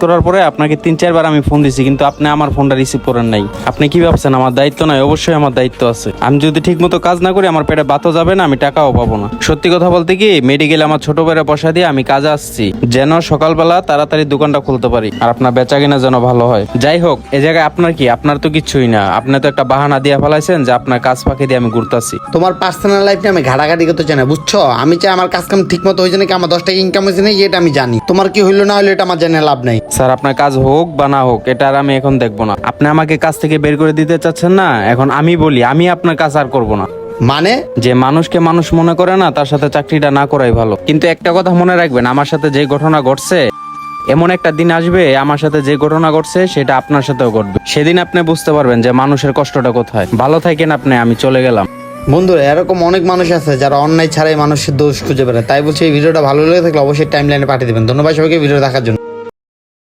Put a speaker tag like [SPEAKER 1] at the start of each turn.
[SPEAKER 1] করার পরে আপনাকে 3-4 বার আমি ফোন দিছি, কিন্তু আপনি আমার ফোনটা রিসিভ করেন নাই। আপনি কি ভাবছেন আমার দায়িত্ব নাই? অবশ্যই আমার দায়িত্ব আছে। আমি যদি ঠিক মতো কাজ না করি আমার পেটে ভাতও যাবে না, আমি টাকাও পাবো না। সত্যি কথা বলতে কি, মেডিকেলে আমার ছোট ভাইয়ের পয়সা দিয়ে আমি কাজে আসছি, যেন সকালবেলা তাড়াতাড়ি দোকানটা খুলতে পারি আর আপনার বেচা কিনা যেন ভালো হয়। যাই হোক, এ জায়গায় আপনার কি? আপনার তো কিছুই না। আপনি তো একটা বাহানা দিয়ে ফেলাইছেন যে আপনার কাজ ফাঁকি দিয়ে আমি ঘুরতাছি।
[SPEAKER 2] তোমার পার্সোনাল লাইফ নিয়ে আমি ঘাটাঘাটি করতে চাই না, বুঝছো? আমি চাই আমার কাজ কাম ঠিক মতো হয়েছে নাকি, আমার 10 টাকা ইনকাম হয়েছে নাকি, এটা আমি জানি। তোমার কি হইলো না হইলো এটা আমার জানে লাভ নাই।
[SPEAKER 1] স্যার, আপনার কাজ হোক বা না হোক এটা আর আমি এখন দেখবো না। আপনি আমাকে কাজ থেকে বের করে দিতে চাচ্ছেন না? এখন আমি বলি, আমি আপনার কাজ আর করবো না।
[SPEAKER 2] মানে?
[SPEAKER 1] যে মানুষকে মানুষ মনে করে না, তার সাথে চাকরিটা না করাই ভালো। কিন্তু একটা কথা মনে রাখবেন, আমার সাথে যে ঘটনা ঘটছে, এমন একটা দিন আসবে আমার সাথে যে ঘটনা ঘটছে সেটা আপনার সাথেও ঘটবে। সেদিন আপনি বুঝতে পারবেন যে মানুষের কষ্টটা কোথায়। ভালো থাকেন আপনি, আমি চলে গেলাম।
[SPEAKER 2] বন্ধুরা, এরকম অনেক মানুষ আছে যারা অন্যায় ছাড়াই মানুষের দোষ খুঁজে বেড়ায়। তাই বলছি, এই ভিডিওটা ভালো লেগে থাকলে অবশ্যই টাইম লাইনে পাঠিয়ে দেবেন। ধন্যবাদ সবাইকে ভিডিও দেখার জন্য।